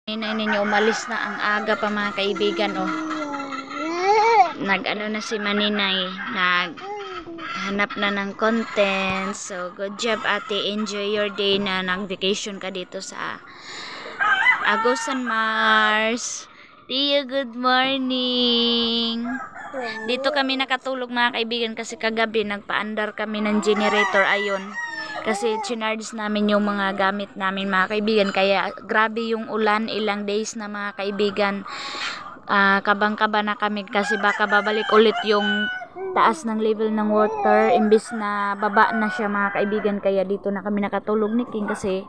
Inay ninyo, umalis na ang aga pa mga kaibigan, oh. Nag-ano na si Maninay, naghanap na ng content. So, good job ate, enjoy your day na nag-vacation ka dito sa Agusan Mars. Tia, good morning. Dito kami nakatulog mga kaibigan kasi kagabi nagpa-andar kami ng generator, ayon. Kasi chinarge namin yung mga gamit namin mga kaibigan. Kaya grabe yung ulan, ilang days na mga kaibigan. Kabang-kaba na kami kasi baka babalik ulit yung taas ng level ng water. Imbis na baba na siya mga kaibigan. Kaya dito na kami nakatulog ni King kasi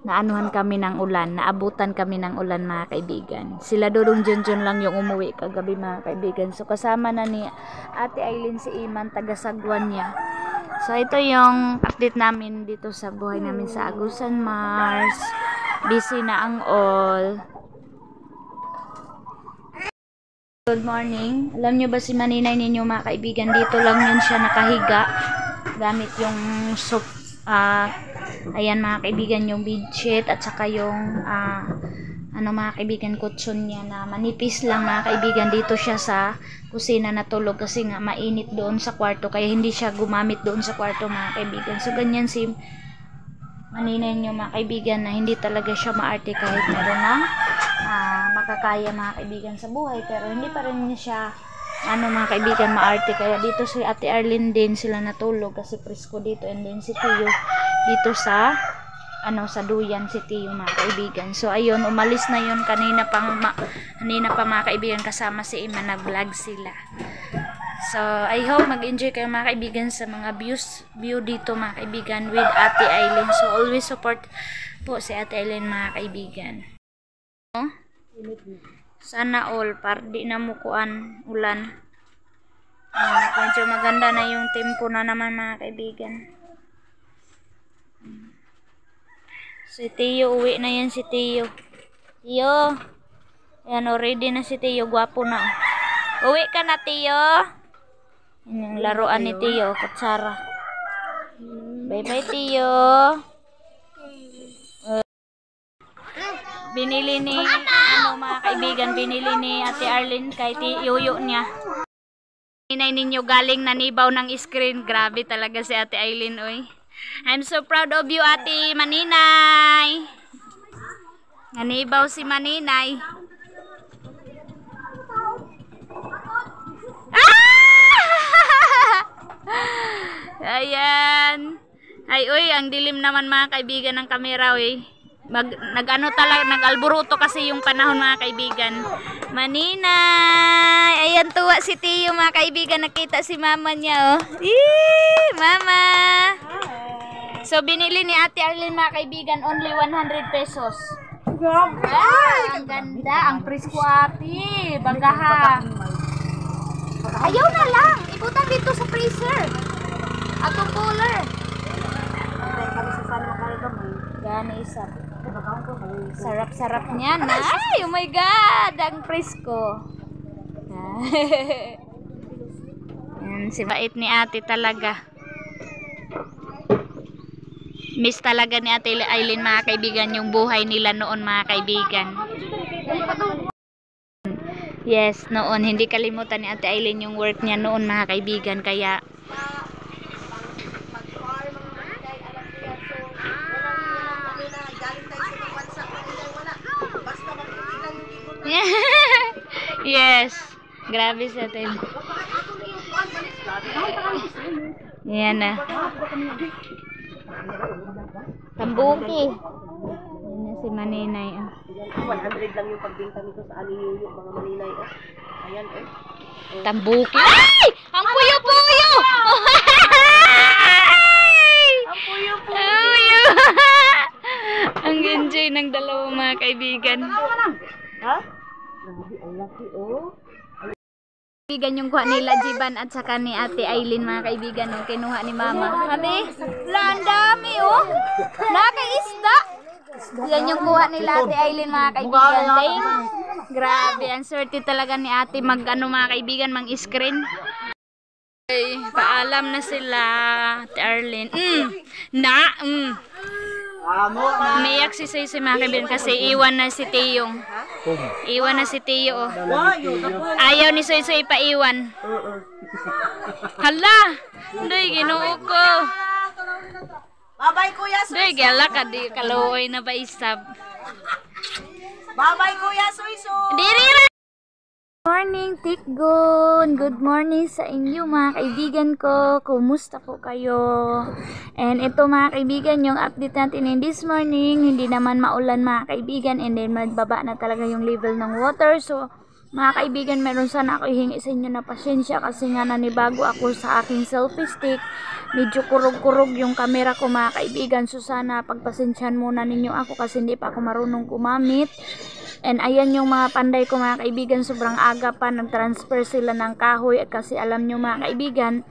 naanuhan kami ng ulan. Naabutan kami ng ulan mga kaibigan. Sila Dudong Junjun lang yung umuwi kagabi mga kaibigan. So kasama na ni Ate Aileen si Iman, taga Sagwan niya. So ito yung update namin dito sa buhay namin sa Agusan Mars. Busy na ang all. Good morning. Alam nyo ba si Maninay ninyo mga kaibigan, dito lang yun siya nakahiga. Gamit yung soap. Ayan mga kaibigan, yung bedsheet at saka yung mga kaibigan, kutson niya na manipis lang mga kaibigan. Dito siya sa kusina natulog kasi nga mainit doon sa kwarto, kaya hindi siya gumamit doon sa kwarto mga kaibigan. So ganyan si Maninay niyo mga kaibigan, na hindi talaga siya maarte kahit meron ng makakaya mga kaibigan sa buhay, pero hindi pa rin siya mga kaibigan maarte. Kaya dito si Ate Arlene din sila natulog kasi presko dito, and then si Tio dito sa sa duyan si Tio mga kaibigan. So ayun, umalis na yun kanina pa mga kaibigan, kasama si Ima, nag-vlog sila. So I hope mag-enjoy kayo mga kaibigan sa mga view dito mga kaibigan with Ate Aileen. So always support po si Ate Aileen mga kaibigan. Sana all para di na mukuan ulan. Medyo maganda na yung tempo na naman mga kaibigan. Si Tio, uwi na yan si Tio. Tio. Ayan, already na si Tio. Gwapo na. Uwi ka na, Tio. Yan yung laruan ni Tio. Kutsara. Bye-bye, Tio. Binili ni, mga kaibigan, binili ni Ate Arlene kay Yuyo niya. Inay ninyo, galing nanibaw ng screen. Grabe talaga si Ate Aileen, oy. I'm so proud of you, Ate Maninay. Nanibaw si Maninay. Ayan. Ay, uy, ang dilim naman mga kaibigan ng kamera, uy. Nag-alburuto kasi yung panahon mga kaibigan. Maninay. Ayan, tuwa si Tio mga kaibigan. Nakita si mama niya, oh. Mama. So, binili ni Ate Arlene mga kaibigan, only 100 pesos. Ang ganda. Ang presko, ate. Bagaha. Ayaw na lang. Ibutan dito sa freezer. Atong cooler. Gani isa. Sarap-sarap niyan. Ay, oh my God. Ang presko. Yan, si bait ni ate talaga. Miss talaga ni Ate Aileen mga kaibigan yung buhay nila noon mga kaibigan. Yes, noon hindi kalimutan ni Ate Aileen yung work niya noon mga kaibigan. Kaya yes, grabe sa atin. Yan na. Tambuki. Yan na si Maninay. 100 lang yung pagbinta nito sa Aliyuyo, mga Maninay. Ayan, Tambuki. Ay! Ang puyo-puyo! Ang puyo-puyo! Ang enjoy ng dalawang mga kaibigan. Ha? Grabe, ang laki, oh. Kaibigan yung kuha nila Jiban at saka ni Ate Aileen mga kaibigan, no? Kinuha ni Mama. Kami, ang dami, oh. Nakaisda. Yan yung kuha nila Ate Aileen mga kaibigan. Grabe, ang swerte talaga ni Ate mga kaibigan, mang-screen. Ay, paalam na sila Ate Arlene. Umiyak si Say si mga kaibigan kasi iwan na si Tiyong. Iwan na si Tiyo. Oh. Ayaw ni Soy Soy ipaiwan. Hala! Hindi, ginoo ko. Bye-bye, Kuya Soy. Hindi, gala ka. Di, kaluoy na ba isab. Bye-bye, Kuya Soy Soy. Diri na! Good morning, Tikgon! Good morning sa inyo mga kaibigan ko. Kumusta po kayo? And ito mga kaibigan, yung update natin in this morning. Hindi naman maulan mga kaibigan. And then magbaba na talaga yung level ng water. So mga kaibigan, meron sana ako ihingi sa inyo na pasensya kasi nga nanibago ako sa aking selfie stick. Medyo kurog-kurog yung camera ko mga kaibigan. So sana pagpasensyahan muna ninyo ako kasi hindi pa ako marunong kumamit. And ayan yung mga panday ko mga kaibigan, sobrang aga pa, nag-transfer sila ng kahoy kasi alam nyo mga kaibigan,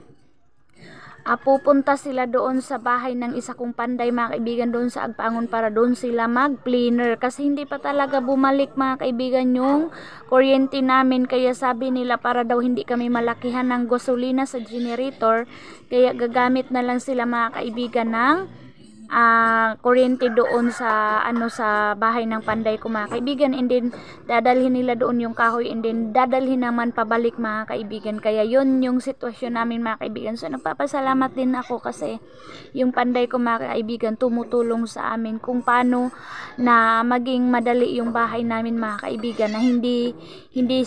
pupunta sila doon sa bahay ng isa kong panday mga kaibigan doon sa Agpangon para doon sila mag-cleaner kasi hindi pa talaga bumalik mga kaibigan yung kuryente namin, kaya sabi nila para daw hindi kami malakihan ng gasolina sa generator, kaya gagamit na lang sila mga kaibigan ng kuryente doon sa sa bahay ng panday ko mga kaibigan, and then dadalhin nila doon yung kahoy, and then dadalhin naman pabalik mga kaibigan. Kaya yun yung sitwasyon namin mga kaibigan. So nagpapasalamat din ako kasi yung panday ko mga kaibigan tumutulong sa amin kung paano na maging madali yung bahay namin mga kaibigan, na hindi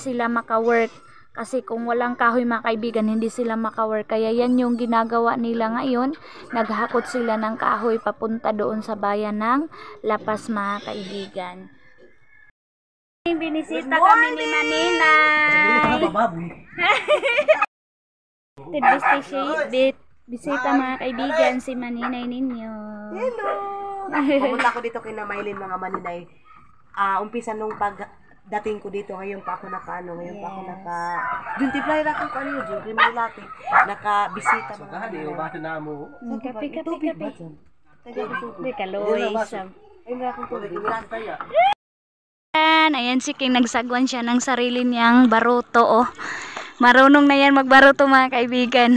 sila maka-work. Kasi kung walang kahoy mga kaibigan, hindi sila makawork. Kaya yan yung ginagawa nila ngayon. Naghakot sila ng kahoy papunta doon sa bayan ng Lapas mga kaibigan. Binisita kami ni Maninay. Bisita mga kaibigan si Maninay ninyo. Hello! Pumunta ako dito kay Maylin mga Maninay. Umpisa nung dating ko dito, ngayon pa ako ngayon pa ako Juntifly ra ko ano yun, Juntifly naka-bisita mga Kadi ubatan na mo. Kape. Kaloy sa. Ayan si King, nagsagwan siya ng sarili niyang baruto. Oh. Marunong na yan magbaruto mga kaibigan.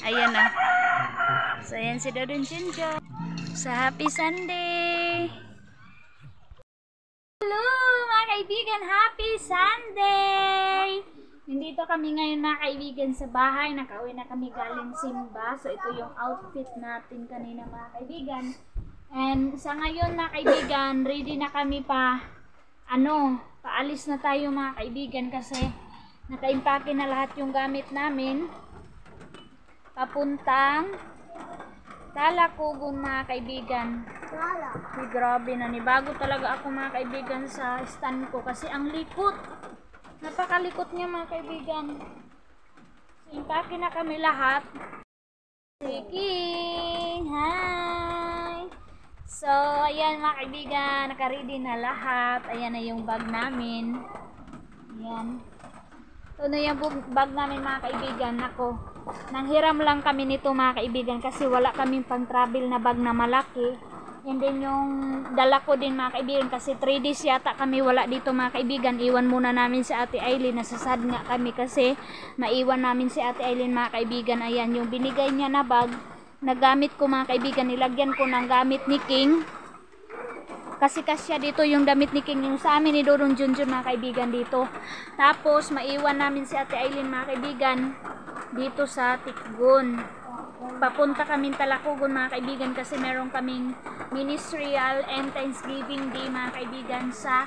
Ayan na. So ayan si Dodon Junjo. Sa Happy Sunday. Hello mga kaibigan, Happy Sunday! Nandito kami ngayon mga kaibigan sa bahay. Nakauwi na kami galing simba. So ito yung outfit natin kanina mga kaibigan. And sa ngayon mga kaibigan, ready na kami paalis na tayo mga kaibigan kasi nakaimpake na lahat yung gamit namin. Papuntang Talakugon mga kaibigan. Grabe na, bago talaga ako mga kaibigan sa stand ko kasi ang likot. Napakalikot niya mga kaibigan. So, impake na kami lahat. King, hi! So, ayan mga kaibigan, naka-ready na lahat. Ayan na yung bag namin. Ayan. Ito na yung bag namin mga kaibigan. Ako, nanghiram lang kami nito mga kaibigan kasi wala kaming pang-travel na bag na malaki. And then yung dala ko din mga kaibigan kasi 3 days yata kami wala dito mga kaibigan. Iwan muna namin si Ate Aileen. Nasasad nga kami kasi maiwan namin si Ate Aileen mga kaibigan. Ayan yung binigay niya na bag. Nagamit ko mga kaibigan. Nilagyan ko ng gamit ni King. Kasi kasya dito yung damit ni King, yung sa amin ni Dodon Junjun mga kaibigan dito. Tapos maiwan namin si Ate Aileen mga kaibigan dito sa Tikgon. Papunta kaming Talakugon mga kaibigan kasi meron kaming ministerial and Thanksgiving Day mga kaibigan sa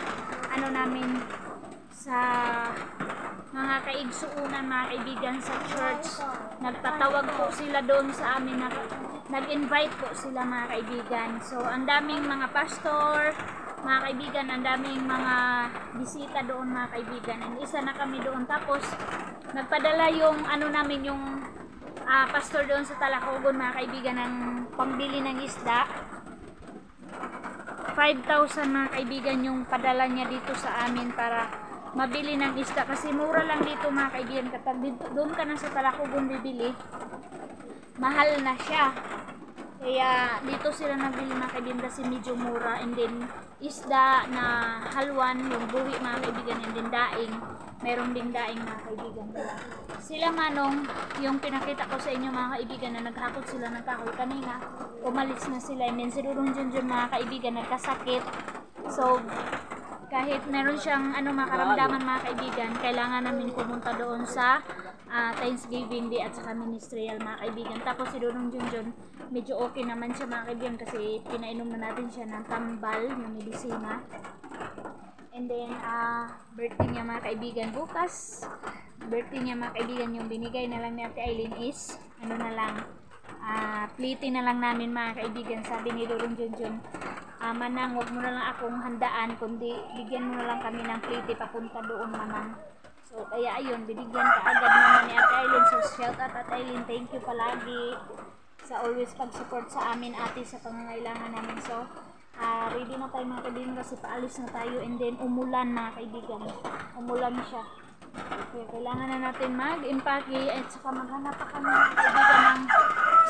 namin sa mga kaigsuunan mga kaibigan sa church. Nagtatawag po sila doon sa amin, nag-invite po sila mga kaibigan. So ang daming mga pastor mga kaibigan, ang daming mga bisita doon mga kaibigan, and isa na kami doon. Tapos nagpadala yung namin yung pastor doon sa Talakugon mga kaibigan ng pambili ng isda. 5,000 mga kaibigan yung padala niya dito sa amin para mabili ng isda kasi mura lang dito mga kaibigan. Kapag doon ka na sa Talakugon bibili, mahal na siya. Kaya dito sila nabili mga kaibigan kasi medyo mura, and then isda na halwan, yung buhi mga kaibigan, and then daing. Meron ding daing mga kaibigan nila. Sila manong, yung pinakita ko sa inyo mga kaibigan na naghakot sila ng kahoy kanina, umalis na sila, and then si Dudong Junjun mga kaibigan nagkasakit. So kahit meron siyang makaramdaman mga kaibigan, kailangan namin pumunta doon sa Thanksgiving Day at saka ministerial mga kaibigan. Tapos si Dudong Junjun, medyo okay naman siya mga kaibigan kasi pinainom na natin siya ng tambal, ng medisina. And then, birthday niya mga kaibigan bukas. Birthday niya mga kaibigan, yung binigay na lang ni Ate Aileen is, pliti na lang namin mga kaibigan. Sabi ni Dudong Junjun, Manang, wag mo na lang akong handaan, kundi bigyan mo na lang kami ng pliti papunta doon, Manang. So, kaya ayun, binigyan ka agad naman ni Ate Aileen. So, shout out Ate Aileen, thank you palagi sa always pag-support sa amin ate sa pangangailangan namin. So, ready na tayo mga kaibigan kasi paalis na tayo, and then umulan mga kaibigan. Umulan siya. Okay, kailangan na natin mag-impake at saka maghanap pa kami mga kaibigan ng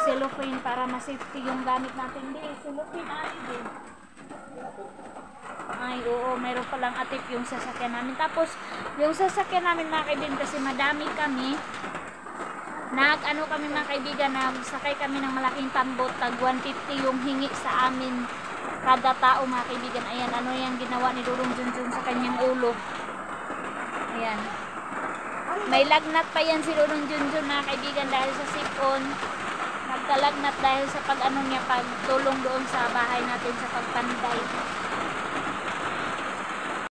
cellophane para ma-safety yung gamit natin. Hindi, cellophane din. Ay, oo, mayroon palang atip yung sasakyan namin. Tapos, yung sasakyan namin mga kaibigan kasi madami kami. Kami mga kaibigan, nagsakay kami ng malaking tambot, tag 150 yung hingi sa amin kada tao mga kaibigan. Ayan, yung ginawa ni Dudong Junjun sa kanyang ulo. Ayan. May lagnat pa yan si Dudong Junjun mga kaibigan dahil sa sipon. Nagkalagnat dahil sa pagtulong doon sa bahay natin sa pagpanday.